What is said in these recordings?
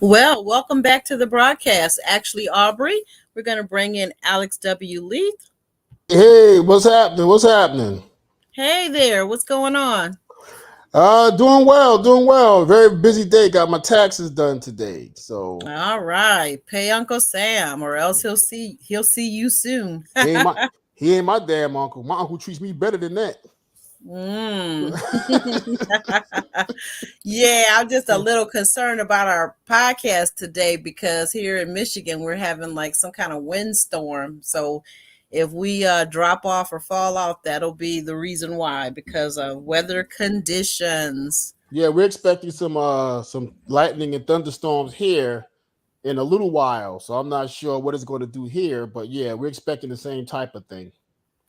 Well, welcome back to the broadcast. Actually, Aubery, we're going to bring in Alex W. Leath. Hey, what's happening? What's happening? Hey there, what's going on? Doing well, doing well. Very busy day. Got my taxes done today. So All right, pay Uncle Sam, or else he'll see you soon. he ain't my he ain't my damn uncle. My uncle treats me better than that. Mm. Yeah, I'm just a little concerned about our podcast today because here in Michigan we're having like some kind of windstorm. So if we drop off or fall off, that'll be the reason why, because of weather conditions. Yeah, we're expecting some lightning and thunderstorms here in a little while. So I'm not sure what it's going to do here, but yeah, we're expecting the same type of thing.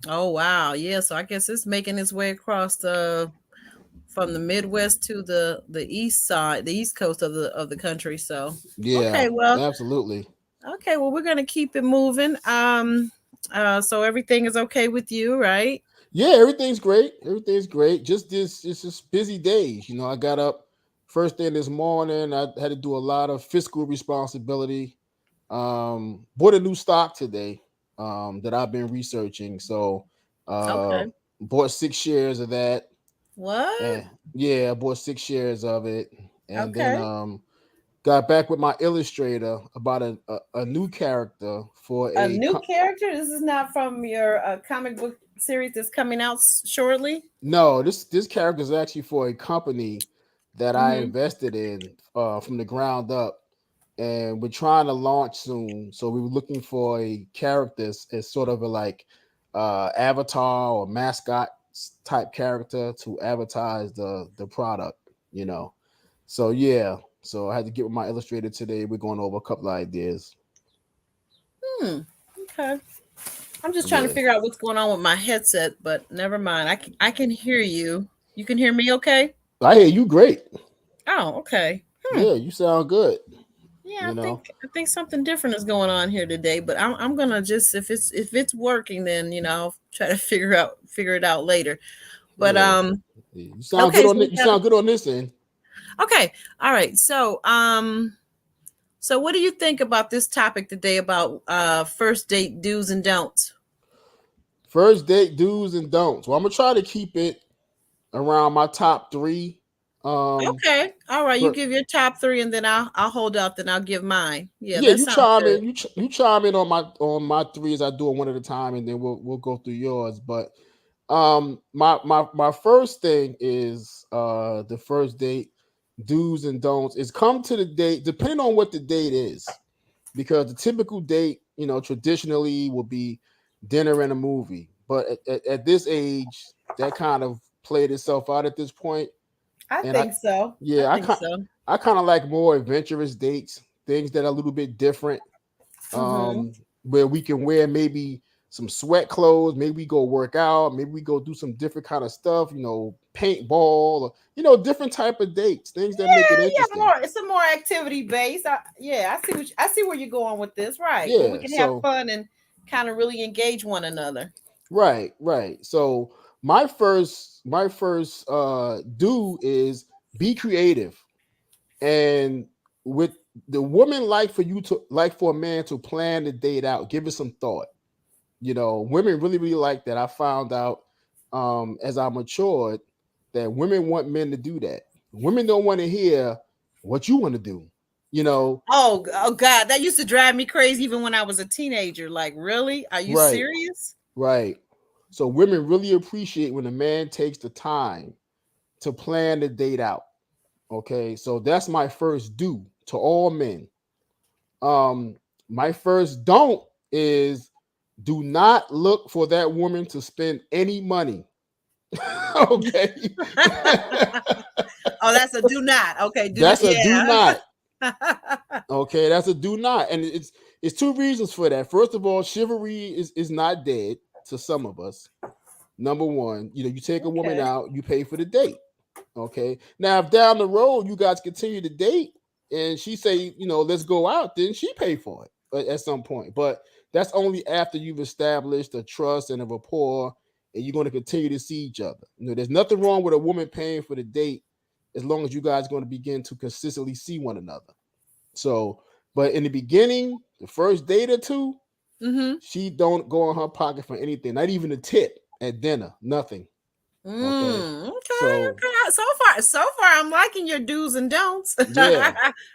Oh wow, yeah. So I guess it's making its way across the from the Midwest to the east side, the east coast of the country. So Yeah, okay, well, absolutely. we're gonna keep it moving. So everything is okay with you, right? Yeah, everything's great. Everything's great. Just this, it's just busy days. I got up first thing this morning. I had to do a lot of fiscal responsibility. Bought a new stock today that I've been researching. So, uh, Okay. bought 6 shares of that. What? And yeah, I bought 6 shares of it, and then Okay. got back with my illustrator about a new character for A a new character? This is not from your comic book series that's coming out shortly? No, this character is actually for a company that I Mm-hmm. invested in from the ground up, and we're trying to launch soon. So we were looking for a character as sort of a like avatar or mascot type character to advertise the product. You know, so yeah. So I had to get with my illustrator today. We're going over a couple of ideas. Hmm. Okay. I'm just trying to Yeah, figure out what's going on with my headset, but never mind. I can hear you. You can hear me okay? I hear you. Great. Oh, okay. Hmm. Yeah, you sound good. Yeah, I You think know. I think something different is going on here today, but I'm gonna just if it's working, then I'll try to figure it out later. But Yeah. You sound good okay, on so it. we You got sound good on this end. okay, all right. So what do you think about this topic today about first date do's and don'ts? First date do's and don'ts. Well, I'm gonna try to keep it around my top three. Um, Okay, all right. You for, give your top three, and then I'll hold out. Then I'll give mine. Yeah, yeah, that you sounds chime good. in. You chime in on my three as I do it one at a time, and then we'll go through yours. But my first thing is the first date do's and don'ts is come to the date depending on what the date is, because the typical date, traditionally will be dinner and a movie. But at this age, that kind of played itself out at this point. I And think so. I yeah, think so. I kind of like more adventurous dates, things that are a little bit different, Mm-hmm. where we can wear maybe some sweat clothes, maybe we go work out, maybe we go do some different kind of stuff, paintball, or, different type of dates, things that make it Yeah, interesting. more. It's a more activity based. Yeah, I see where you're going with this. Right, where we Yeah, can have so fun and kind of really engage one another. right, right. So my first do is be creative. And with the woman like for a man to plan the date out, give it some thought. Women really, really like that. I found out as I matured that women want men to do that. Women don't want to hear what you want to do. You know, Oh God, that used to drive me crazy even when I was a teenager. Like, really? Are you right, serious? right. So women really appreciate when a man takes the time to plan the date out. Okay, so that's my first do to all men. Um, my first don't is do not look for that woman to spend any money. Okay. Oh, that's a do not. Okay, do not. That's a do Yeah. not. Okay, that's a do not. And it's two reasons for that. First of all, chivalry is not dead to some of us. Number one, you take a woman Okay. out, you pay for the date. Okay. Now, if down the road you guys continue to date and she say, let's go out, then she pay for it at some point. But that's only after you've established a trust and a rapport and you're going to continue to see each other. There's nothing wrong with a woman paying for the date as long as you guys are going to begin to consistently see one another. So, but in the beginning, the first date or two, Mm-hmm. she don't go in her pocket for anything, not even a tip at dinner, nothing. Okay. Okay, So okay. So far, I'm liking your do's and don'ts. yeah,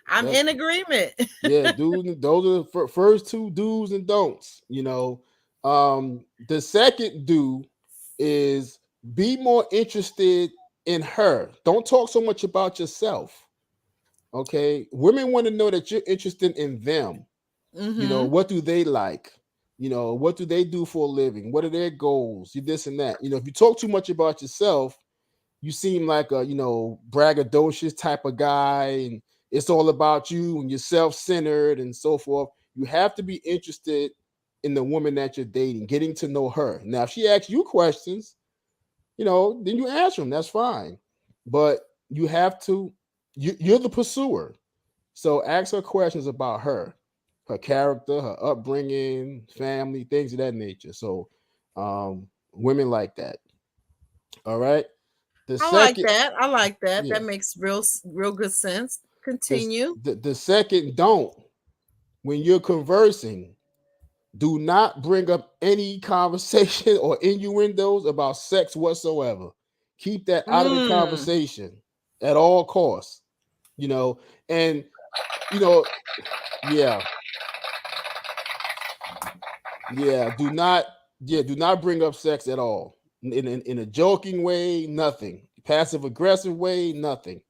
I'm that's in agreement. yeah, dudes. Those are the first two do's and don'ts. The second do is be more interested in her. Don't talk so much about yourself. Okay, women want to know that you're interested in them. Mm-hmm. What do they like? What do they do for a living? What are their goals? You this and that. If you talk too much about yourself, you seem like a braggadocious type of guy, and it's all about you and you're self-centered and so forth. You have to be interested in the woman that you're dating, getting to know her. Now, if she asks you questions, then you answer them. That's fine. But you have to, you're the pursuer. So ask her questions about her character, her upbringing, family, things of that nature. So women like that. All right. The I like second, that. I like that. yeah, That makes real good sense. the, Continue. the second don't, when you're conversing, do not bring up any conversation or innuendos about sex whatsoever. Keep that out of the Mm. conversation at all costs. You know, and you know, yeah, yeah. Do not bring up sex at all. In a joking way, nothing. Passive aggressive way, nothing.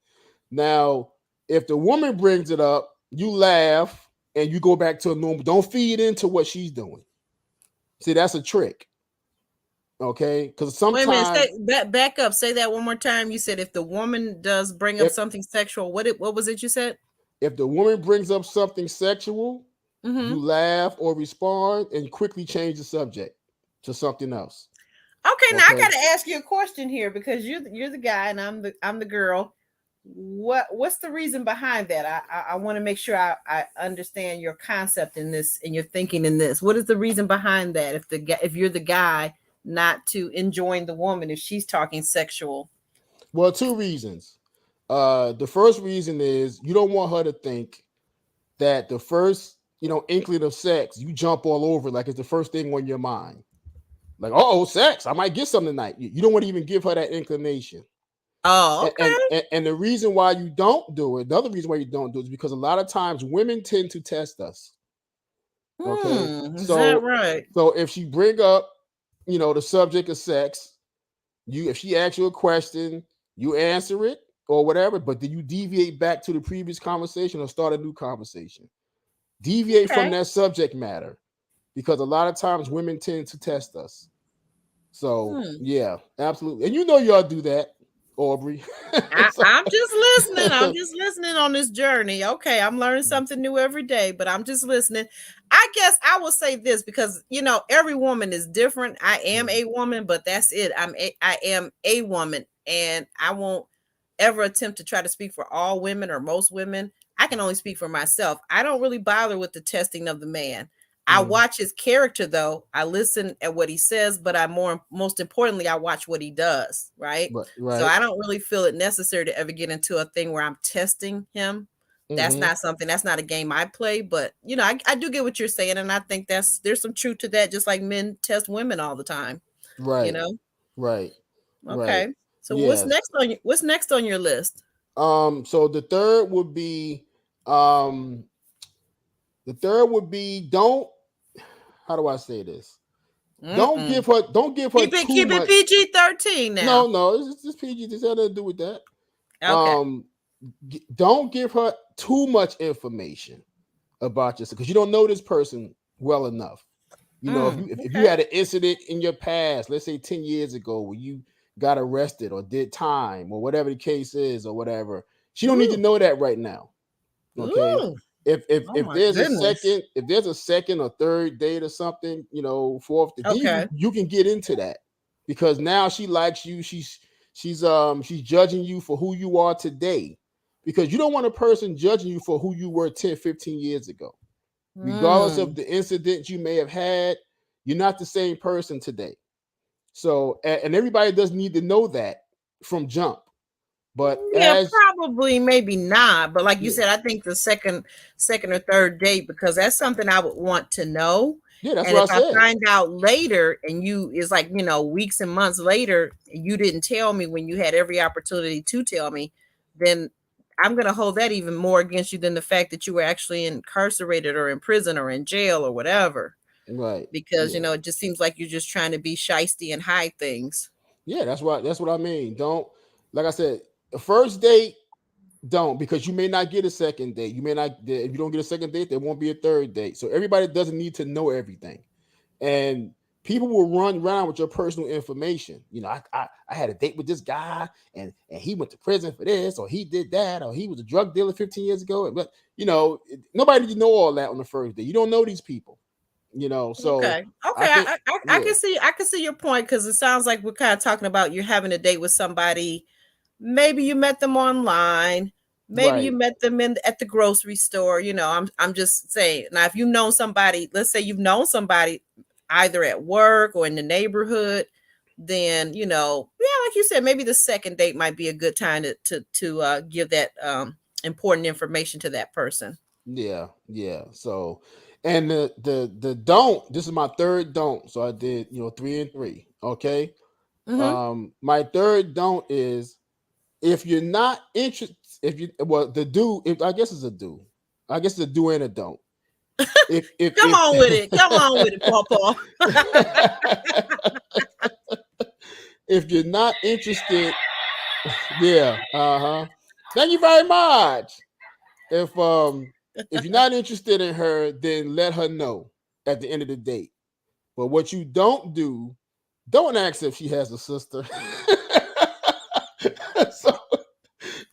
Now, if the woman brings it up, you laugh and you go back to a normal. Don't feed into what she's doing. See, that's a trick. Okay, because Wait a minute. sometimes Back up. Say that one more time. You said if the woman does bring up if something sexual, what was it you said? if the woman brings up something sexual, Mm-hmm. you laugh or respond and quickly change the subject to something else. Okay, now I Okay. got to ask you a question here because you're the guy and I'm the girl. What's the reason behind that? I want to make sure I understand your concept in this and your thinking in this. What is the reason behind that? If you're the guy, not to enjoying the woman if she's talking sexual. Well, two reasons. The first reason is you don't want her to think that the first, inkling of sex, you jump all over it like it's the first thing on your mind. Like, oh, sex, I might get something tonight. You don't want to even give her that inclination. Oh, And, and okay. and and the reason why you don't do it, the other reason why you don't do it is because a lot of times women tend to test us. Okay, Is that so right? if she bring up, the subject of sex, if she asks you a question, you answer it or whatever, but then you deviate back to the previous conversation or start a new conversation. Deviate from Okay. that subject matter because a lot of times women tend to test us. So Hmm. yeah, absolutely, and y'all do that, Aubery. So- I'm just listening. I'm just listening on this journey. Okay, I'm learning something new every day, but I'm just listening. I guess I will say this because every woman is different. I am a woman, but that's it. I am a woman, and I won't ever attempt to try to speak for all women or most women. I can only speak for myself. I don't really bother with the testing of the man. I Mm, watch his character though. I listen at what he says, but most importantly, I watch what he does, right? but So right. I don't really feel it necessary to ever get into a thing where I'm testing him. Mm-hmm. That's not a game I play, but I do get what you're saying, and I think there's some truth to that, just like men test women all the time, you Right. know. Right. Right. Okay. So Yes. what's next on your list? So um the third would be don't, how do I say this? Mm-mm. Don't give her too Keep it much. PG-13 now. No, it's just PG. This had nothing to do with that. Okay. Um don't give her too much information about yourself because you don't know this person well enough. If you Okay. had an incident in your past, let's say 10 years ago, where you got arrested or did time or whatever the case is or whatever, she don't need to Ooh. know that right now. Okay. Ooh. Oh If my there's a goodness. second, if there's a second or third date or something, fourth, then Okay. you can get into that because now she likes you. She's judging you for who you are today because you don't want a person judging you for who you were 10, 15 years ago. Regardless of Mm. the incident you may have had, you're not the same person today. So, and everybody doesn't need to know that from jump. But Yeah, as probably, maybe not. But like you yeah, said, I think the second or third date, because that's something I would want to know. yeah, that's And what if I I said. find out later, and you is like weeks and months later, you didn't tell me when you had every opportunity to tell me, then I'm gonna hold that even more against you than the fact that you were actually incarcerated or in prison or in jail or whatever. Right. Because Yeah. it just seems like you're just trying to be shisty and hide things. Yeah, that's what I mean. Don't, like I said, the first date, don't, because you may not get a second date. You may not, if you don't get a second date, there won't be a third date. So everybody doesn't need to know everything. And people will run around with your personal information. I had a date with this guy, and he went to prison for this, or he did that, or he was a drug dealer 15 years ago. But nobody you know all that on the first date. You don't know these people. So Okay. Okay. I think, I yeah, can see your point, because it sounds like we're kind of talking about you're having a date with somebody. Maybe you met them online. Maybe you right, met them at the grocery store. I'm just saying. Now, if you've known somebody, let's say you've known somebody either at work or in the neighborhood, then yeah, like you said, maybe the second date might be a good time to give that important information to that person. yeah, yeah. So, and the don't. This is my third don't. So I did 3 and 3. Okay. Mm-hmm. My third don't is, if you're not interested, if you well the do, if I guess it's a do, I guess it's a do and a don't. Come on with it. Come on with it, Pawpaw. If you're not interested, yeah, uh-huh. Thank you very much. If you're not interested in her, then let her know at the end of the date. But what you don't do, don't ask if she has a sister. So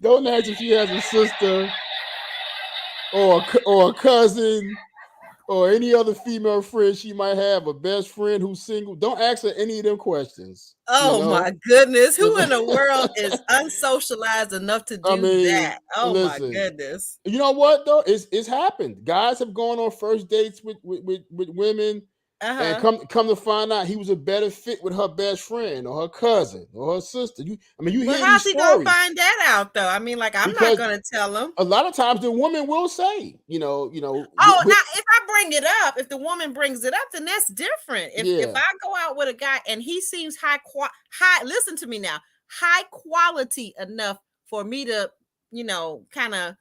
don't ask if she has a sister, or a cousin, or any other female friend she might have, a best friend who's single. Don't ask her any of them questions. Oh my goodness. Who in the world is I unsocialized enough to do mean, that? Oh my listen. goodness. You know what though? It's happened. Guys have gone on first dates with women, and Uh-huh. come to find out he was a better fit with her best friend or her cousin or her sister. You But hear how's these he gonna stories, find that out though? I mean, like, I'm not because gonna tell him. a lot of times the woman will say, Oh, now if I bring it up, if the woman brings it up, then that's different. If yeah, I go out with a guy and he seems high, listen to me now, high quality enough for me to, kind of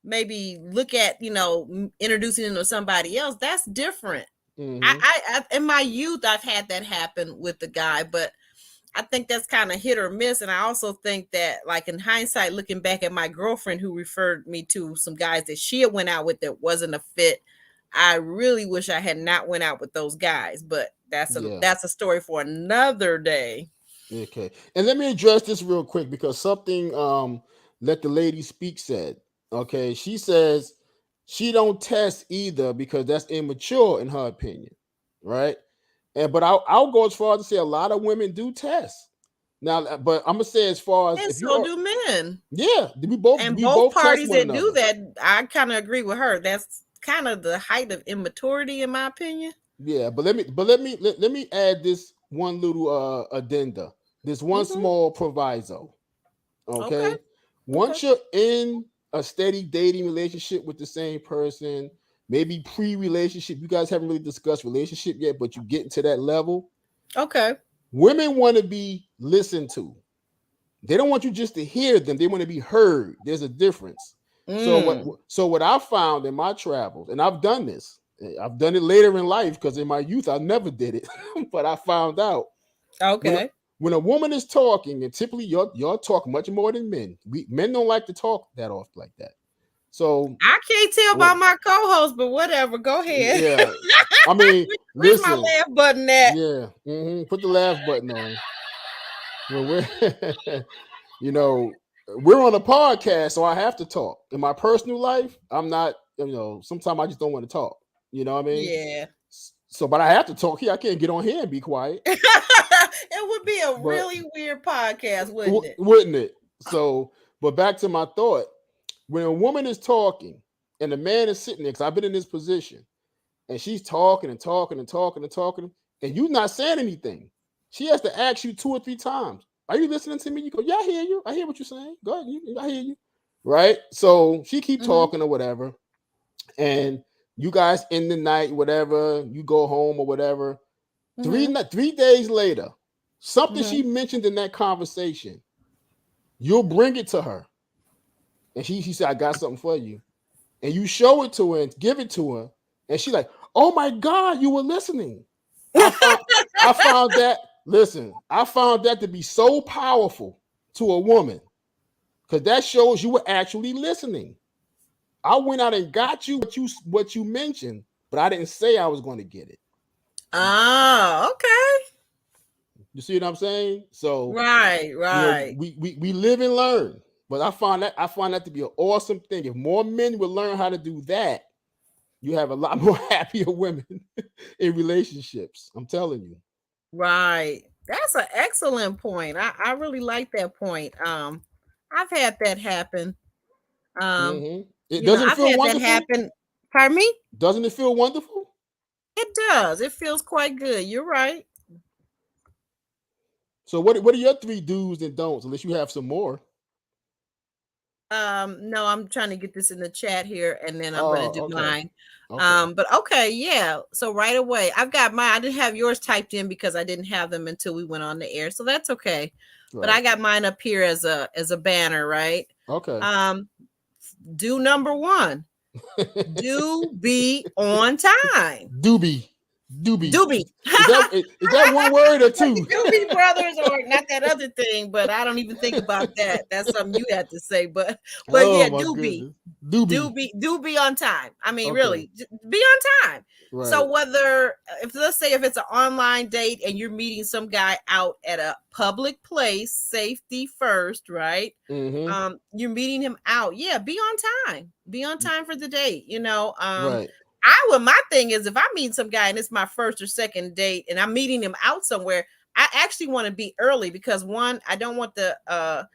maybe look at, introducing him to somebody else, that's different. hmm, I in my youth I've had that happen with the guy, but I think that's kind of hit or miss. And I also think that, like, in hindsight, looking back at my girlfriend who referred me to some guys that she had went out with that wasn't a fit, I really wish I had not went out with those guys. But yeah. that's a story for another day. Okay. And let me address this real quick, because something Let the Lady Speak said. Okay. She says she don't test either because that's immature in her opinion. Right. But I'll go as far as to say a lot of women do test. Now, but I'm gonna say, as far as And if you so are, do men. yeah, And we both both test parties one that do another. that, I kind of agree with her. That's kind of the height of immaturity, in my opinion. Yeah, but let me add this one little addenda, this one Mm-hmm. small proviso. Okay. Okay. Okay. Once you're in a steady dating relationship with the same person, maybe pre-relationship, you guys haven't really discussed relationship yet, but you get into that level, Okay. women want to be listened to. They don't want you just to hear them, they want to be heard. There's a difference. Mm. So what I found in my travels, and I've done this, I've done it later in life, because in my youth I never did it, but I found out, when a, Okay. when a woman is talking, and typically y'all talk much more than men. Men don't like to talk that often like that. So I can't tell when about my co-host, but whatever. Go ahead. yeah, I mean, Where's my listen, laugh button at? yeah, put the laugh button on. When we're you know, we're on a podcast, so I have to talk. In my personal life, I'm not, sometimes I just don't want to talk. You know what I mean? Yeah. So, but I have to talk here. I can't get on here and be quiet. It would be a But really weird podcast, wouldn't it? wouldn't it? So, but back to my thought. When a woman is talking and the man is sitting there, because I've been in this position, and she's talking and talking and talking and talking, and you're not saying anything, she has to ask you 2 or 3 times, Are you listening to me? You go, yeah, I hear you. I hear what you're saying. Go ahead. I hear you. Right. So she keep Mm-hmm. talking or whatever. And you guys end the night, whatever, you go home or whatever. Mm-hmm. 3 days later, something Mm-hmm. she mentioned in that conversation, you'll bring it to her. And she said, I got something for you. And you show it to her and give it to her. And she's like, oh my God, you were listening. I found I found that, listen, I found that to be so powerful to a woman. Because that shows you were actually listening. I went out and got you what you mentioned, but I didn't say I was going to get it. Oh, okay. You see what I'm saying? So, Right, you know, right. we live and learn. But I find that to be an awesome thing. If more men would learn how to do that, you have a lot more happier women in relationships. I'm telling you. Right. That's an excellent point. I really like that point. I've had that happen. Um, It doesn't I've feel had that wonderful. happen. Pardon me? Doesn't it feel wonderful? It does. It feels quite good. You're right. So what are your three do's and don'ts? Unless you have some more. No, I'm trying to get this in the chat here, and then I'm going to Oh, do okay. mine. Okay. But okay, yeah. So right away, I've got mine. I didn't have yours typed in because I didn't have them until we went on the air, so that's okay. But I Right. got mine up here as a banner, right? Okay. Do number one. Do be on time. Doobie. Doobie. Doobie. Is that one word or two? Doobie Brothers, or not that other thing, but I don't even think about that. That's something you had to say. But Oh yeah, my Doobie. goodness. Doobie. Do be on time. I mean, Okay. really, be on time. So Right. whether if let's say if it's an online date and you're meeting some guy out at a public place, safety first, right? Mm-hmm. You're meeting him out. Yeah, be on time. Be on time for the date. Right. My thing is if I meet some guy and it's my first or second date and I'm meeting him out somewhere, I actually want to be early because one, I don't want the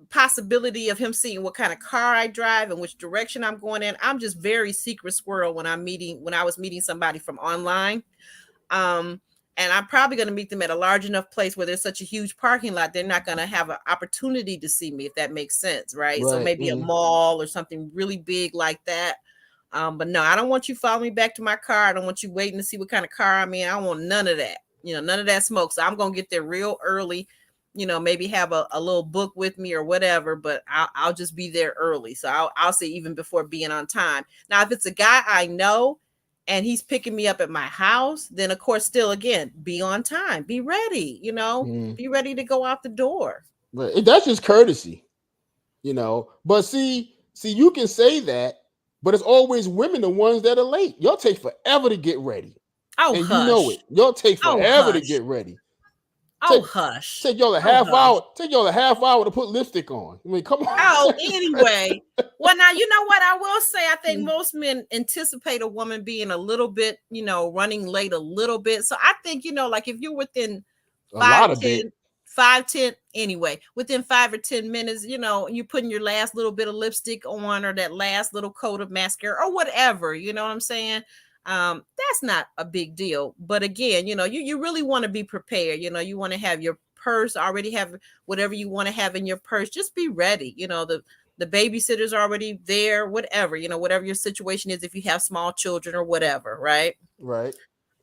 possibility of him seeing what kind of car I drive and which direction I'm going in. I'm just very secret squirrel when I was meeting somebody from online. And I'm probably going to meet them at a large enough place where there's such a huge parking lot, they're not going to have an opportunity to see me, if that makes sense, right? So Right. maybe a mall or something really big like that. But no, I don't want you following me back to my car. I don't want you waiting to see what kind of car I'm in. I don't want none of that. None of that smoke. So I'm going to get there real early, maybe have a little book with me or whatever, but I'll just be there early. So I'll say even before being on time. Now, if it's a guy I know and he's picking me up at my house, then of course, still again, be on time, be ready, be ready to go out the door. But that's just courtesy, But you can say that, but it's always women, the ones that are late. Y'all take forever to get ready. Oh, And you know hush. it. Y'all take Oh, forever to hush. get ready. Oh, hush. Take y'all a Oh, half hush. hour. Take y'all a half hour to put lipstick on. I mean, come on. Oh, anyway. Well, now, you know what I will say? I think most men anticipate a woman being a little bit, running late a little bit. So I think, like if you're within A lot of 5-10 anyway, within 5 or 10 minutes, you're putting your last little bit of lipstick on or that last little coat of mascara or whatever, you know what I'm saying? That's not a big deal. But again, you really want to be prepared. You want to have your purse, already have whatever you want to have in your purse. Just be ready. The babysitter's already there, whatever, whatever your situation is, if you have small children or whatever, right? Right.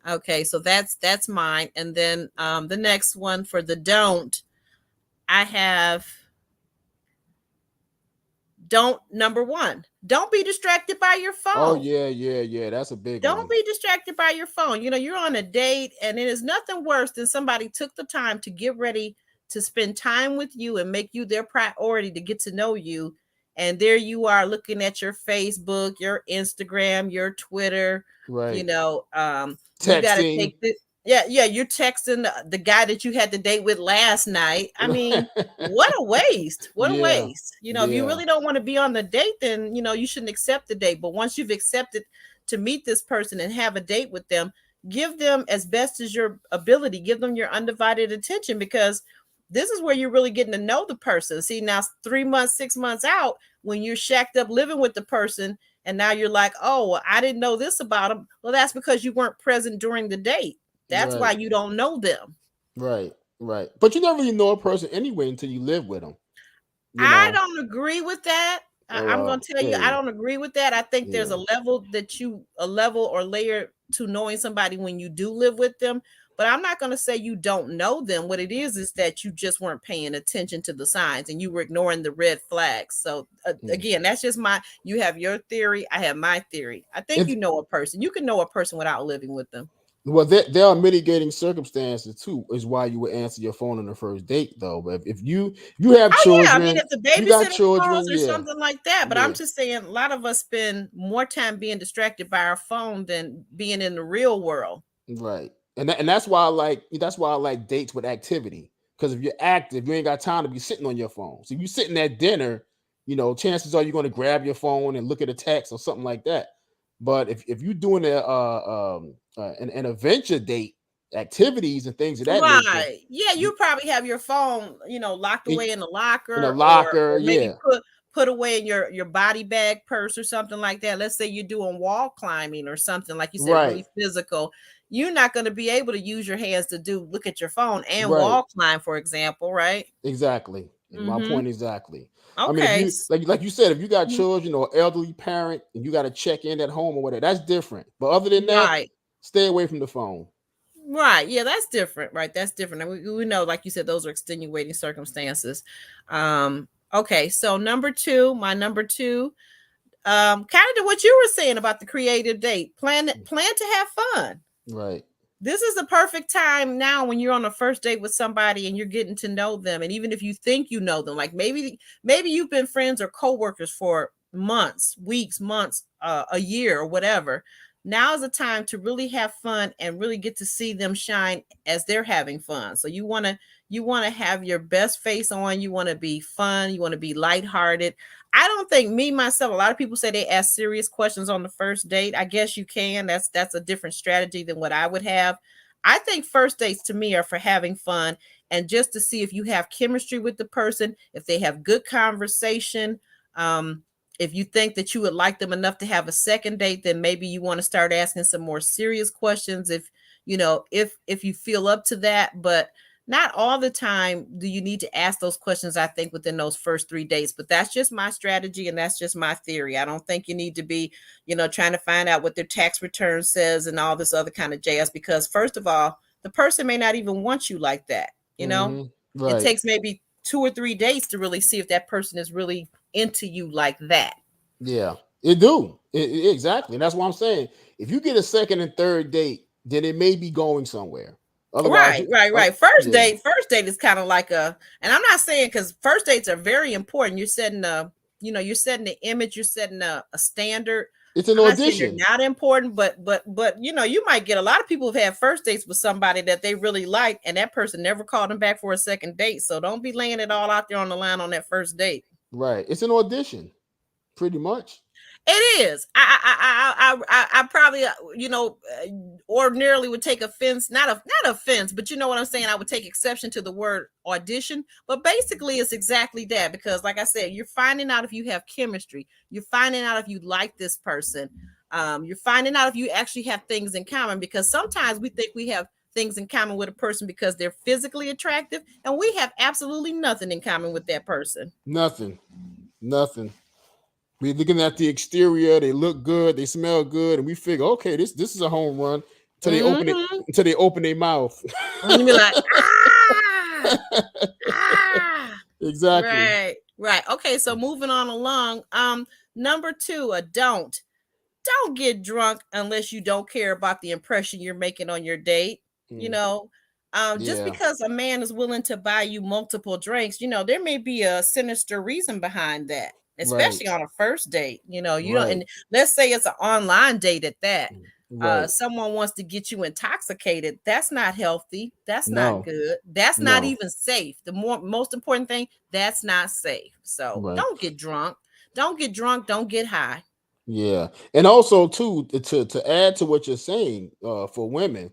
Okay, so that's mine. And then the next one for the don't, I have number one, don't be distracted by your phone. Oh, yeah. That's a big one. Don't be distracted by your phone. You're on a date and it is nothing worse than somebody took the time to get ready to spend time with you and make you their priority to get to know you. And there you are looking at your Facebook, your Instagram, your Twitter, Right. you got to take this. Yeah, you're texting the guy that you had the date with last night. I mean, what a waste. What a waste. If you really don't want to be on the date, then, you shouldn't accept the date. But once you've accepted to meet this person and have a date with them, give them as best as your ability. Give them your undivided attention, because this is where you're really getting to know the person. See, now 3 months, 6 months out, when you're shacked up living with the person, and now you're like, oh, I didn't know this about them. Well, that's because you weren't present during the date. That's why you don't know them. Right. Right. But you never really know a person anyway until you live with them. You I know. don't agree with that. Oh I'm going well. to tell you, I Hey. don't agree with that. I think there's Yeah. a level or layer to knowing somebody when you do live with them. But I'm not going to say you don't know them. What it is that you just weren't paying attention to the signs and you were ignoring the red flags. So again, that's just you have your theory. I have my theory. I think It's, you know a person. You can know a person without living with them. well, there are mitigating circumstances too. Is why you would answer your phone on the first date, though. But if you have Oh yeah, I mean children, if the you got babysitter calls children, or yeah, something like that, but I'm yeah. just saying a lot of us spend more time being distracted by our phone than being in the real world. Right. And that's why I like dates with activity. Because if you're active, you ain't got time to be sitting on your phone. So if you're sitting at dinner, chances are you're going to grab your phone and look at a text or something like that. But if you're doing an adventure date, activities and things of that nature, Right. Yeah, you you probably have your phone, locked in, away in the in a locker locker, or maybe yeah, put away in your body bag, purse or something like that. Let's say you're doing wall climbing or something like you said right, really physical. You're not going to be able to use your hands to look at your phone and right. wall climb for example, right? Exactly. And my Mhm. point exactly. I mean, if Okay. you like you said, if you got Mhm. children or elderly parent and you got to check in at home or whatever, that's different. But other than that, Right. stay away from the phone. Right. Yeah, that's different. Right. That's different. And we know, like you said, those are extenuating circumstances. Okay. So my number two, kind of to what you were saying about the creative date. Plan to have fun. Right. This is the perfect time now when you're on a first date with somebody and you're getting to know them. And even if you think you know them, like maybe you've been friends or coworkers for months, weeks, months, a year or whatever. Now is the time to really have fun and really get to see them shine as they're having fun. So you want to have your best face on, you want to be fun, you want to be lighthearted. I don't think me myself. A lot of people say they ask serious questions on the first date. I guess you can. That's a different strategy than what I would have. I think first dates to me are for having fun and just to see if you have chemistry with the person, if they have good conversation. Um, if you think that you would like them enough to have a second date, then maybe you want to start asking some more serious questions. If you feel up to that, but not all the time do you need to ask those questions, I think, within those first 3 days. But that's just my strategy and that's just my theory. I don't think you need to be, trying to find out what their tax return says and all this other kind of jazz, because first of all, the person may not even want you like that. It Right. takes maybe 2 or 3 days to really see if that person is really into you like that. Yeah. It do. Exactly. And that's what I'm saying. If you get a second and third date, then it may be going somewhere. Otherwise, Right, right, uh, right. First yeah, date, first date is kind of like and I'm not saying because first dates are very important. You're setting the image, you're setting a standard. it's an I'm not saying they're audition. not important, but you might get a lot of people who've had first dates with somebody that they really like, and that person never called them back for a second date. So don't be laying it all out there on the line on that first date. Right. It's an audition, pretty much. It is. I probably ordinarily would take offense, not offense, but you know what I'm saying. I would take exception to the word audition, but basically it's exactly that because, like I said, you're finding out if you have chemistry. You're finding out if you like this person. You're finding out if you actually have things in common because sometimes we think we have things in common with a person because they're physically attractive, and we have absolutely nothing in common with that person. Nothing. Nothing. We looking at the exterior, they look good, they smell good, and we figure, okay, this is a home run Mm-hmm. until they open their mouth. And you be like, ah, ah. Exactly. Right, right. Okay, so moving on along. Number two, don't get drunk unless you don't care about the impression you're making on your date. You Mm, know, just yeah. because a man is willing to buy you multiple drinks, there may be a sinister reason behind that, Right. especially on a first date. You don't, Right. and let's say it's an online date at that. Right. Someone wants to get you intoxicated. That's not healthy. That's not No. good. That's not No. even safe. The most important thing, that's not safe. So Right. don't get drunk. Don't get drunk. Don't get high. Yeah. And also too, to add to what you're saying, for women,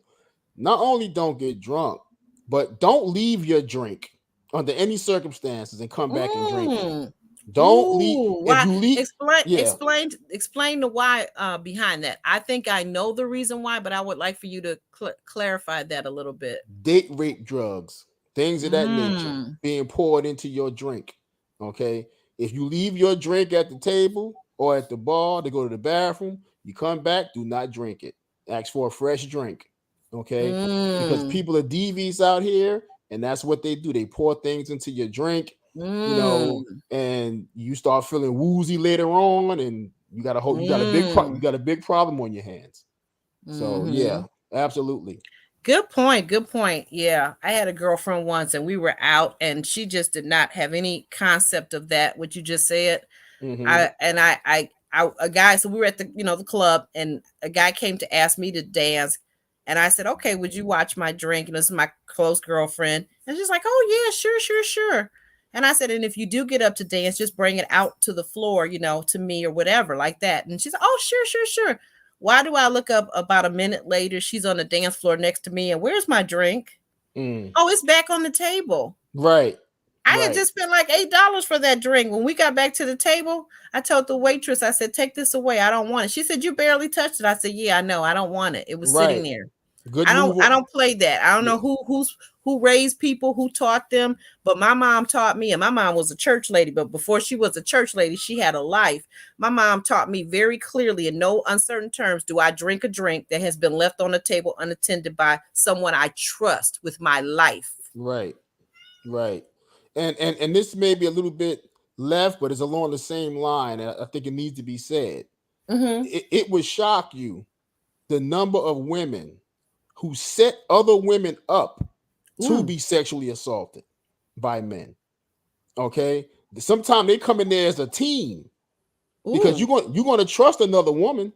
not only don't get drunk, but don't leave your drink under any circumstances and come back and drink it. Mm. Don't leave Ooh, if why? you leave. Yeah. Explain the why behind that. I think I know the reason why, but I would like for you to clarify that a little bit. Date rape drugs. things of that nature Mm. being poured into your drink. Okay. If you leave your drink at the table or at the bar to go to the bathroom, you come back, do not drink it. Ask for a fresh drink. Okay. Because Mm. people are devious out here, and that's what they do. They pour things into your drink, Mm. and you start feeling woozy later on, and you got a Mm. you got a big problem on your hands. So Mm-hmm. yeah, absolutely. Good point. Good point. Yeah. I had a girlfriend once and we were out and she just did not have any concept of that, what you just said. Mm-hmm. A guy, so we were at the, the club and a guy came to ask me to dance. And I said, okay, would you watch my drink? And this is my close girlfriend. And she's like, oh, yeah, sure, sure, sure. And I said, and if you do get up to dance, just bring it out to the floor, to me or whatever, like that. And she's like, oh, sure, sure, sure. Why do I look up about a minute later? She's on the dance floor next to me. And where's my drink? Mm. Oh, it's back on the table. Right. I had Right. just spent like $8 for that drink. When we got back to the table, I told the waitress, I said, take this away. I don't want it. She said, you barely touched it. I said, yeah, I know. I don't want it. It was sitting Right. there. Good I don't move. I don't play that. I don't know who raised people, who taught them, but my mom taught me, and my mom was a church lady, but before she was a church lady, she had a life. My mom taught me very clearly in no uncertain terms, do I drink a drink that has been left on the table unattended by someone I trust with my life. Right. Right. And this may be a little bit left, but it's along the same line. And I think it needs to be said. Mm-hmm. It would shock you the number of women who set other women up to Ooh. be sexually assaulted by men. Okay. Sometimes they come in there as a team because Ooh. you're going to trust another woman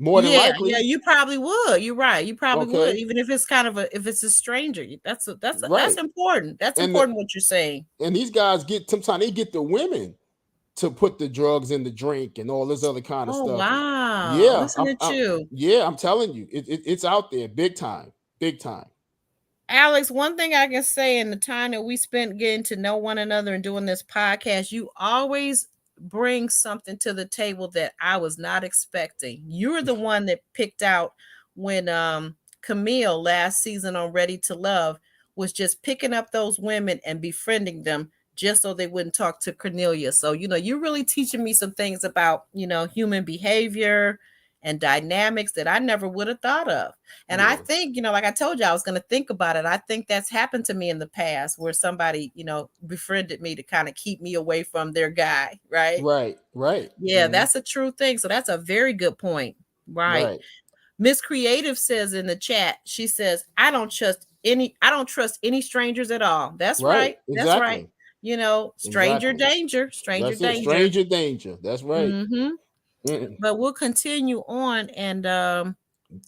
more than Yeah, yeah, likely. you probably would. You're right. You probably would, Okay. even if it's kind of if it's a stranger. That's Right. important. That's And important what you're saying. and these guys sometimes they get the women to put the drugs in the drink and all this other kind of Oh stuff. wow. Yeah, Listen at you. I'm telling you, it's out there, big time, big time. Alex, one thing I can say in the time that we spent getting to know one another and doing this podcast, you always bring something to the table that I was not expecting. You're the one that picked out when Camille last season on Ready to Love was just picking up those women and befriending them just so they wouldn't talk to Cornelia. So, you're really teaching me some things about, human behavior and dynamics that I never would have thought of. And I Yeah, think, like I told you, I was going to think about it. I think that's happened to me in the past where somebody, befriended me to kind of keep me away from their guy. Right. right, right, Yeah, that's a true thing. So that's a very good point. Right. right, Miss Creative says in the chat, she says, I don't trust any strangers at all. That's right. right. That's right. Exactly, Stranger exactly. danger, stranger That's it. danger. Stranger danger. That's right. Mm-hmm. Mm-mm. But we'll continue on and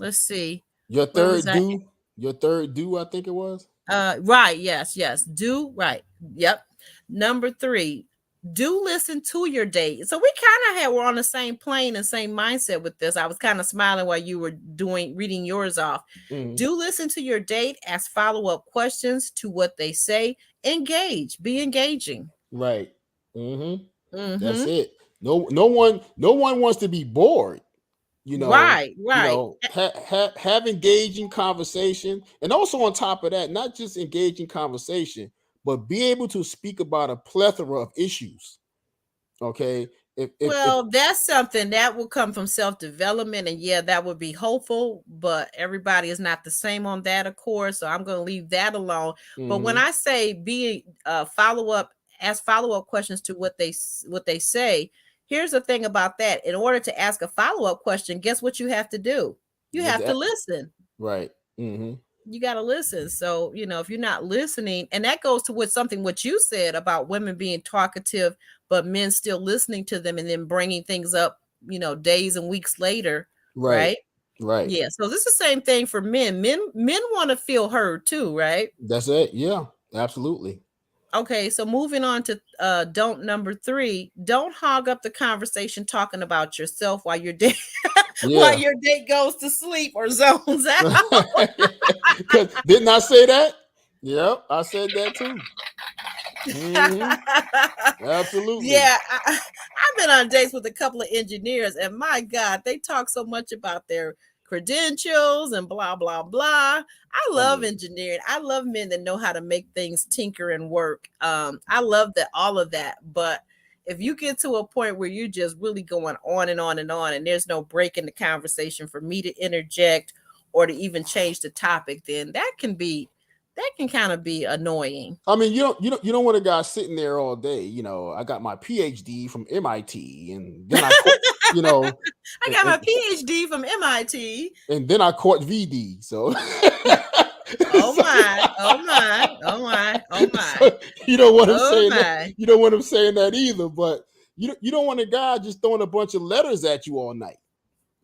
let's see. Your Where was third I? due. Your third due. I think it was. Right, yes, yes. Do right. Yep. Number 3, do listen to your date. So we kind of we're on the same plane and same mindset with this. I was kind of smiling while you were reading yours off. Mm-hmm. Do listen to your date, ask follow-up questions to what they say, engage, be engaging. Right. Mm-hmm. That's Mm-hmm. it. No one wants to be bored. Right, right. Have engaging conversation, and also on top of that, not just engaging conversation, but be able to speak about a plethora of issues. Okay, if Well, that's something that will come from self-development, and yeah, that would be hopeful, but everybody is not the same on that, of course, so I'm going to leave that alone. But when mm-hmm, I say be ask follow-up questions to what they say, here's the thing about that. In order to ask a follow-up question, guess what you have to do? You have to listen. right, mm-hmm, You got to listen. So, if you're not listening, and that goes to what you said about women being talkative, but men still listening to them and then bringing things up, days and weeks later. right, Right. right. Yeah. So this is the same thing for men. Men want to feel heard too. Right. That's it. Yeah, absolutely. Okay. So moving on to don't number 3, don't hog up the conversation talking about yourself while your date while Yeah. your date goes to sleep or zones out. Because didn't I say that? Yep, I said that too. Mm-hmm. Absolutely. Yeah, I've been on dates with a couple of engineers, and my God, they talk so much about their credentials and blah blah blah. I I love mean, engineering. I love men that know how to make things tinker and work. I love that, all of that. But if you get to a point where you're just really going on and on and on, and there's no break in the conversation for me to interject or to even change the topic, then that can kind of be annoying. I mean, you don't want a guy sitting there all day. You know, I got my PhD from MIT, and then you know, I got my PhD from MIT. and then I caught VD. So, Oh so, my, oh my, oh my, oh my, so you don't want him oh saying that. my. You don't want him saying that either. But you don't want a guy just throwing a bunch of letters at you all night.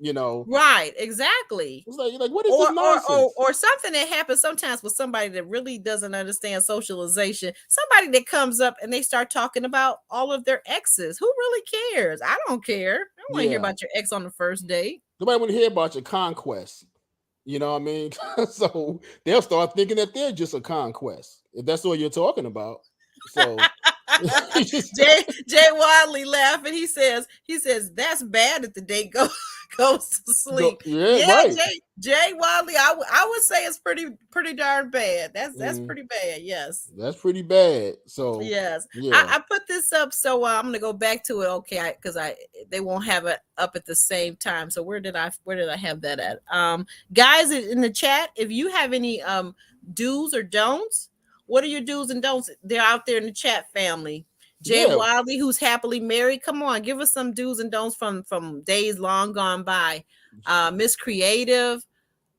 You know, Right, exactly. it's like what is this nonsense? Or something that happens sometimes with somebody that really doesn't understand socialization. Somebody that comes up and they start talking about all of their exes. Who really cares? I don't care. I don't want to hear about your ex on the first date. Nobody want to hear about your conquest. You know what I mean? So they'll start thinking that they're just a conquest if that's what you're talking about. So Jay Wadley laughing. He says that's bad if the date goes to sleep. Right. Jay Wadley, I would say it's pretty darn bad. That's pretty bad. Yes, that's pretty bad. So yes, yeah. I put this up, so I'm gonna go back to it. Okay, because they won't have it up at the same time. So where did I have that at? Guys in the chat, if you have any do's or don'ts. What are your do's and don'ts? They're out there in the chat, family. Jay Wiley, who's happily married. Come on, give us some do's and don'ts from days long gone by. Miss Creative.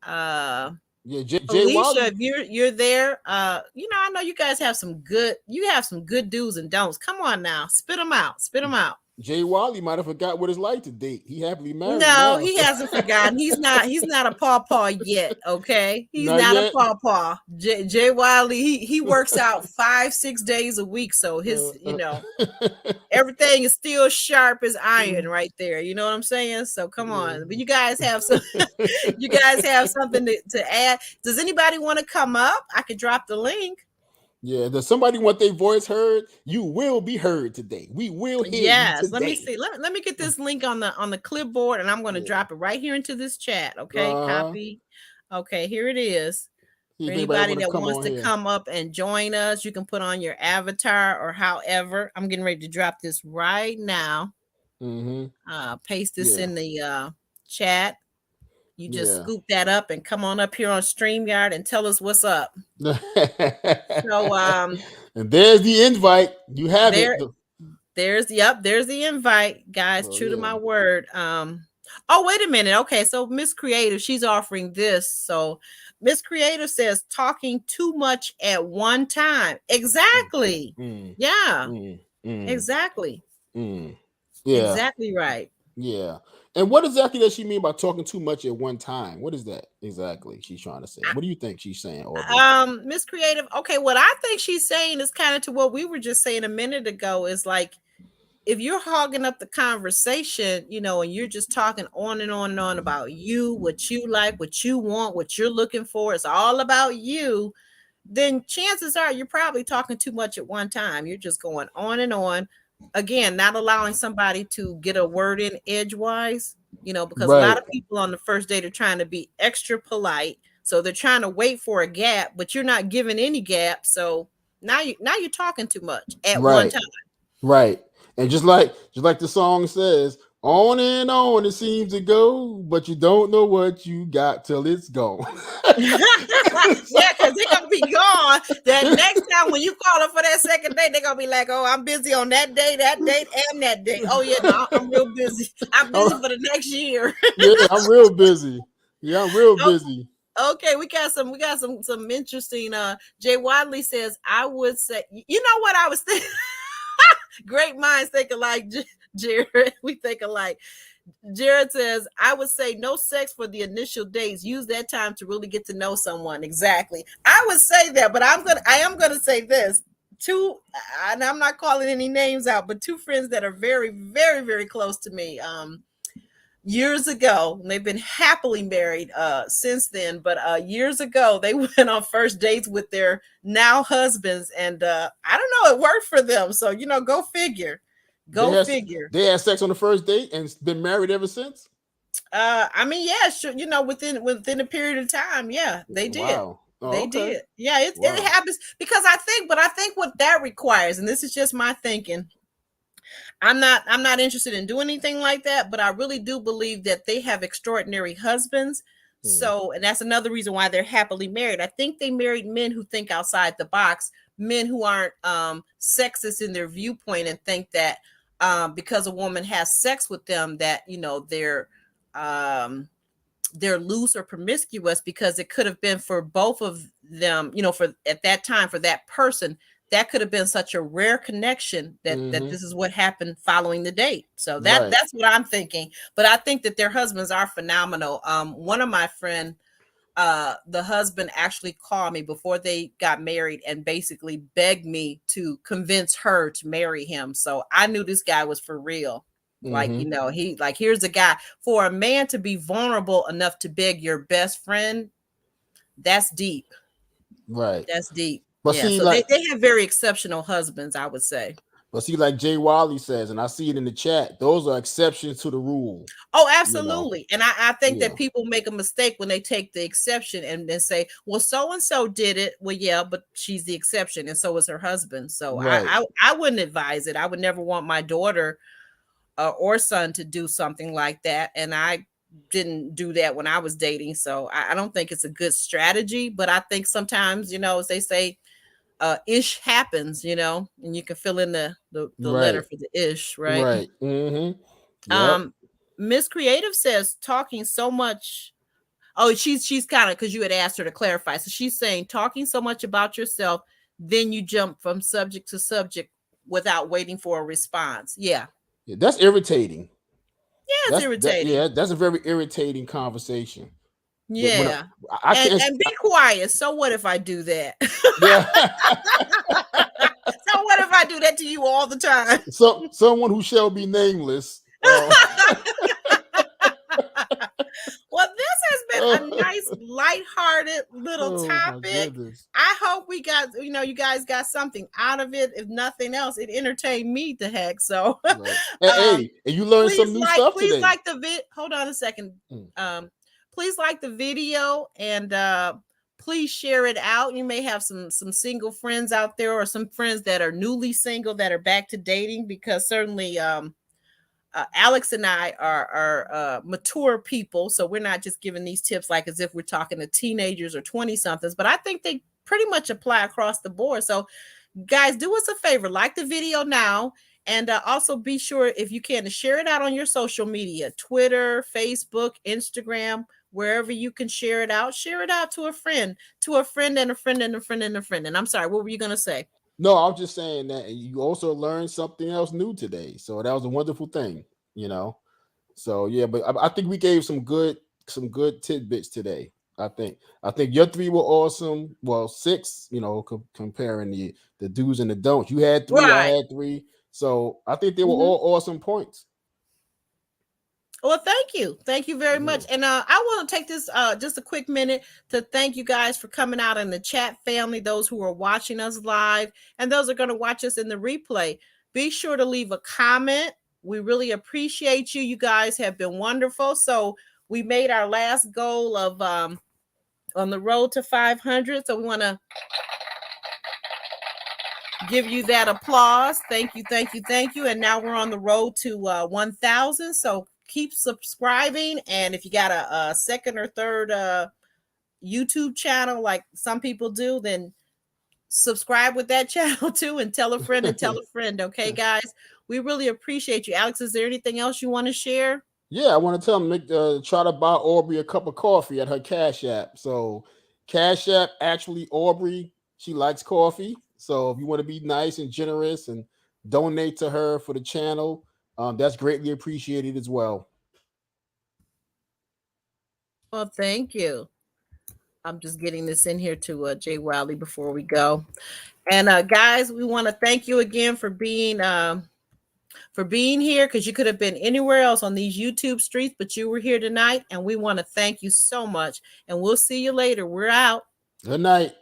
Jay Alicia, if you're there, I know you guys have some good do's and don'ts. Come on now, spit them out. Jay Wiley might have forgot what it's like to date. He happily married. No, he hasn't forgotten. He's not a pawpaw yet. Okay, he's not a pawpaw. Jay Wiley, he works out 5-6 days a week, so his everything is still sharp as iron right there. You know what I'm saying? So come on, but you guys have something to add. Does anybody want to come up? I could drop the link. Yeah, does somebody want their voice heard? You will be heard today. We will hear you today. Let me see. Let me get this link on the clipboard, and I'm going to drop it right here into this chat. Okay, copy. Okay, here it is. For anybody that wants to come up and join us, you can put on your avatar or however. I'm getting ready to drop this right now. Paste this in the chat. You just scoop that up and come on up here on StreamYard and tell us what's up. So and there's the invite. You have it. There's the invite, guys. True to my word. Oh, wait a minute. Okay, so Miss Creative, she's offering this. So Miss Creative says talking too much at one time. Exactly. Yeah. Exactly. Yeah. Exactly right. Yeah. And what exactly does she mean by talking too much at one time? What is that exactly she's trying to say? What do you think she's saying? Miss Creative, okay, what I think she's saying is kind of to what we were just saying a minute ago, is like, if you're hogging up the conversation, and you're just talking on and on and on about you, what you like, what you want, what you're looking for, it's all about you, then chances are you're probably talking too much at one time. You're just going on and on. Again, not allowing somebody to get a word in edgewise, because a lot of people on the first date are trying to be extra polite. So they're trying to wait for a gap, but you're not giving any gap. So now you're talking too much at one time. Right. And just like the song says, on and on it seems to go, but you don't know what you got till it's gone. Yeah, because they're gonna be gone. That next time when you call them for that second date, they're gonna be like, "Oh, I'm busy on that date, and that date. Oh yeah, no, I'm real busy. I'm busy for the next year." Yeah, I'm real busy. Yeah, I'm real busy. Okay, we got some interesting. Jay Wadley says, "I would say, you know what I was thinking." Great minds think alike, Jared. We think alike. Jared says, I would say no sex for the initial dates. Use that time to really get to know someone. Exactly. I would say that, but I am gonna say this. Two, and I'm not calling any names out, but two friends that are very, very, very close to me. Years ago, and they've been happily married since then, but years ago they went on first dates with their now husbands, and I don't know, it worked for them. So go figure. They had sex on the first date and been married ever since. I mean, yeah, sure, within a period of time, yeah, they did. Wow. Oh, They okay. did. Yeah, it Wow. happens because I think what that requires, and this is just my thinking, I'm not interested in doing anything like that, but I really do believe that they have extraordinary husbands. Hmm. So, and that's another reason why they're happily married. I think they married men who think outside the box, men who aren't sexist in their viewpoint and think that because a woman has sex with them that, um they're loose or promiscuous, because it could have been for both of them, for at that time, for that person, that could have been such a rare connection that Hmm. this is what happened following the date. So Right. that's what I'm thinking. But I think that their husbands are phenomenal. One of my friend, the husband actually called me before they got married and basically begged me to convince her to marry him. So I knew this guy was for real. Like, Hmm. he, like, here's a guy, for a man to be vulnerable enough to beg your best friend. That's deep. Right. That's deep. But Yeah. see, So like, they have very exceptional husbands, I would say. Jay Wiley says, and I see it in the chat. Those are exceptions to the rule. Oh, You know. absolutely. And I think Yeah. that people make a mistake when they take the exception and then say, well, so and so did it. Well, yeah, but she's the exception, and so is her husband. So Right. I wouldn't advise it. I would never want my daughter or son to do something like that. And I didn't do that when I was dating. So I don't think it's a good strategy. But I think sometimes, as they say, ish happens, and you can fill in the letter Right. for the ish, right? Right. Hmm. Yep. Um, Miss Creative says talking so much. Oh, she's kind of, because you had asked her to clarify. So she's saying talking so much about yourself, then you jump from subject to subject without waiting for a response. Yeah. Yeah, that's irritating. Yeah, it's That's that. irritating. Yeah, that's a very irritating conversation. When Yeah. I And can't. and be quiet. So what if I do that? Yeah. So what if I do that to you all the time? So someone who shall be nameless. Well, this has been a nice, lighthearted little Oh my topic. goodness. I hope you guys got something out of it. If nothing else, it entertained me to heck. So, Right. Hey, um, and you learned some new stuff please today. like the hold on a second. Mm. Please like the video, and please share it out. You may have some single friends out there, or some friends that are newly single that are back to dating, because certainly Alex and I are mature people, so we're not just giving these tips like as if we're talking to teenagers or 20 somethings, but I think they pretty much apply across the board. So, guys, do us a favor, like the video now, and also be sure, if you can, to share it out on your social media, Twitter, Facebook, Instagram, wherever you can share it out. Share it out to a friend, and a friend, and a friend, and a friend. And I'm sorry, what were you going to say? No, I'm just saying that you also learned something else new today. So that was a wonderful thing, you know. So yeah, but I think we gave some good tidbits today. I think your three were awesome. Well, six, comparing the do's and the don'ts. You had three, I Right. had three. So I think they were Mhm. all awesome points. Well, thank you. Thank you very Yeah. much. And I want to take this just a quick minute to thank you guys for coming out in the chat family, those who are watching us live, and those are going to watch us in the replay. Be sure to leave a comment. We really appreciate you. You guys have been wonderful. So we made our last goal of on the road to 500. So we want to give you that applause. Thank you, thank you, thank you. And now we're on the road to 1,000. So keep subscribing. And if you got a second or third YouTube channel, like some people do, then subscribe with that channel too, and tell a friend and tell a friend. Okay, guys, we really appreciate you. Alex, is there anything else you want to share? Yeah, I want to tell them try to buy Aubery a cup of coffee at her Cash App. So Cash App actually Aubery. She likes coffee. So if you want to be nice and generous and donate to her for the channel, that's greatly appreciated as well. Well, thank you. I'm just getting this in here to Jay Wiley before we go. And guys, we want to thank you again for being here, because you could have been anywhere else on these YouTube streets, but you were here tonight, and we want to thank you so much. And we'll see you later. We're out. Good night.